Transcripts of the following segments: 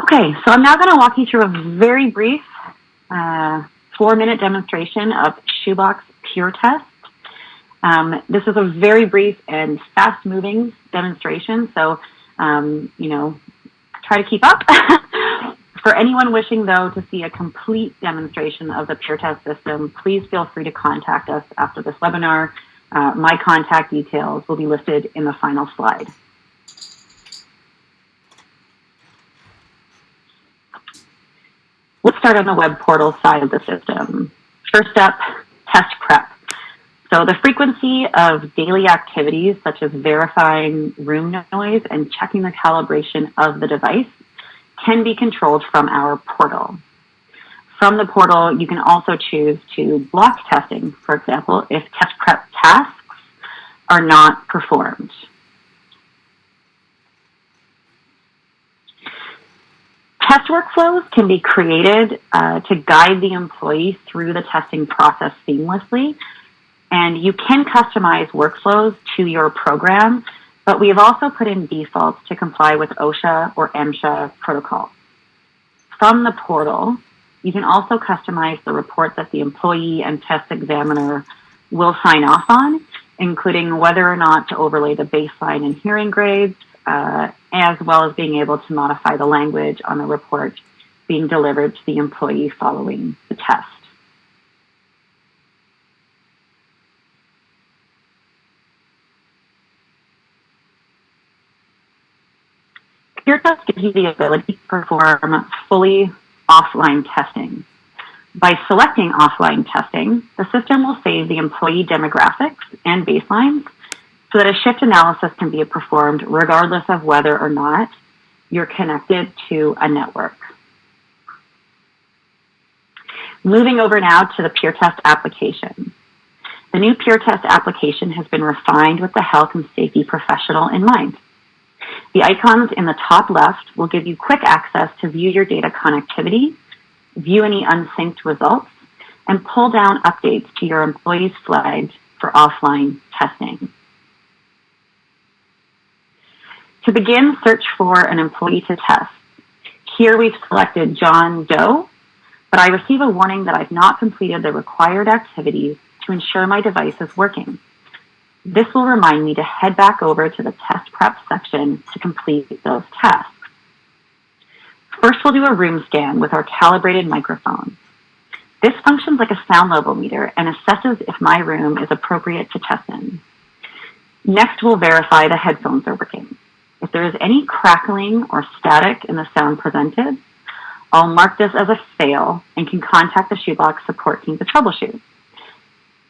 Okay, so I'm now going to walk you through a very brief 4-minute demonstration of SHOEBOX PureTest. This is a very brief and fast-moving demonstration, so, try to keep up. For anyone wishing, though, to see a complete demonstration of the Peertest system, please feel free to contact us after this webinar. My contact details will be listed in the final slide. Let's start on the web portal side of the system. First up, test prep. So the frequency of daily activities such as verifying room noise and checking the calibration of the device can be controlled from our portal. From the portal, you can also choose to block testing, for example, if test prep tasks are not performed. Test workflows can be created to guide the employee through the testing process seamlessly, and you can customize workflows to your program, but we have also put in defaults to comply with OSHA or MSHA protocols. From the portal, you can also customize the report that the employee and test examiner will sign off on, including whether or not to overlay the baseline and hearing grades, as well as being able to modify the language on the report being delivered to the employee following the test. Peertest gives you the ability to perform fully offline testing. By selecting offline testing, the system will save the employee demographics and baselines so that a shift analysis can be performed regardless of whether or not you're connected to a network. Moving over now to the Peertest application. The new Peertest application has been refined with the health and safety professional in mind. The icons in the top left will give you quick access to view your data connectivity, view any unsynced results, and pull down updates to your employees' flags for offline testing. To begin, search for an employee to test. Here we've selected John Doe, but I receive a warning that I've not completed the required activities to ensure my device is working. This will remind me to head back over to the test prep section to complete those tasks. First, we'll do a room scan with our calibrated microphone. This functions like a sound level meter and assesses if my room is appropriate to test in. Next, we'll verify the headphones are working. If there is any crackling or static in the sound presented, I'll mark this as a fail and can contact the SHOEBOX support team to troubleshoot.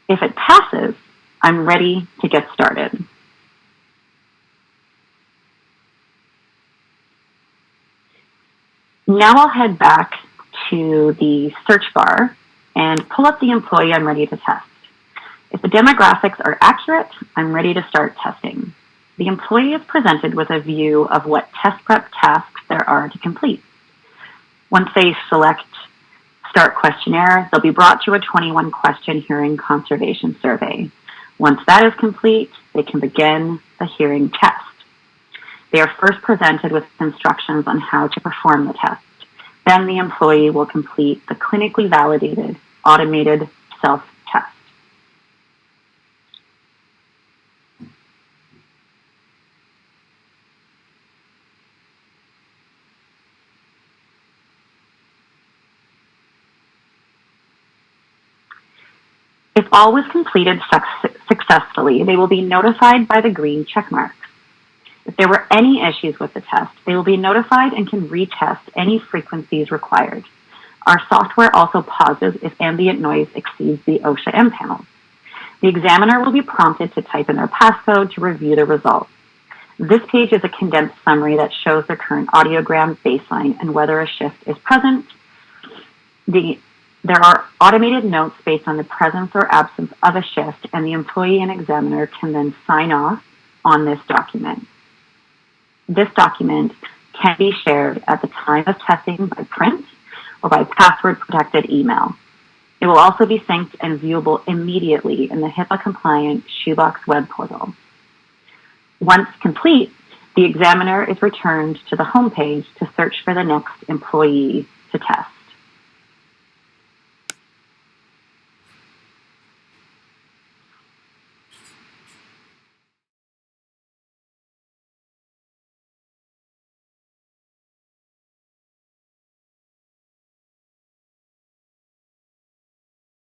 If it passes, I'm ready to get started. Now I'll head back to the search bar and pull up the employee I'm ready to test. If the demographics are accurate, I'm ready to start testing. The employee is presented with a view of what test prep tasks there are to complete. Once they select Start Questionnaire, they'll be brought through a 21-question hearing conservation survey. Once that is complete, they can begin the hearing test. They are first presented with instructions on how to perform the test. Then the employee will complete the clinically validated automated self-test. If all was completed successfully, they will be notified by the green check marks. If there were any issues with the test, they will be notified and can retest any frequencies required. Our software also pauses if ambient noise exceeds the OSHA M panel. The examiner will be prompted to type in their passcode to review the results. This page is a condensed summary that shows their current audiogram baseline and whether a shift is present. There are automated notes based on the presence or absence of a shift, and the employee and examiner can then sign off on this document. This document can be shared at the time of testing by print or by password-protected email. It will also be synced and viewable immediately in the HIPAA-compliant SHOEBOX web portal. Once complete, The examiner is returned to the home page to search for the next employee to test.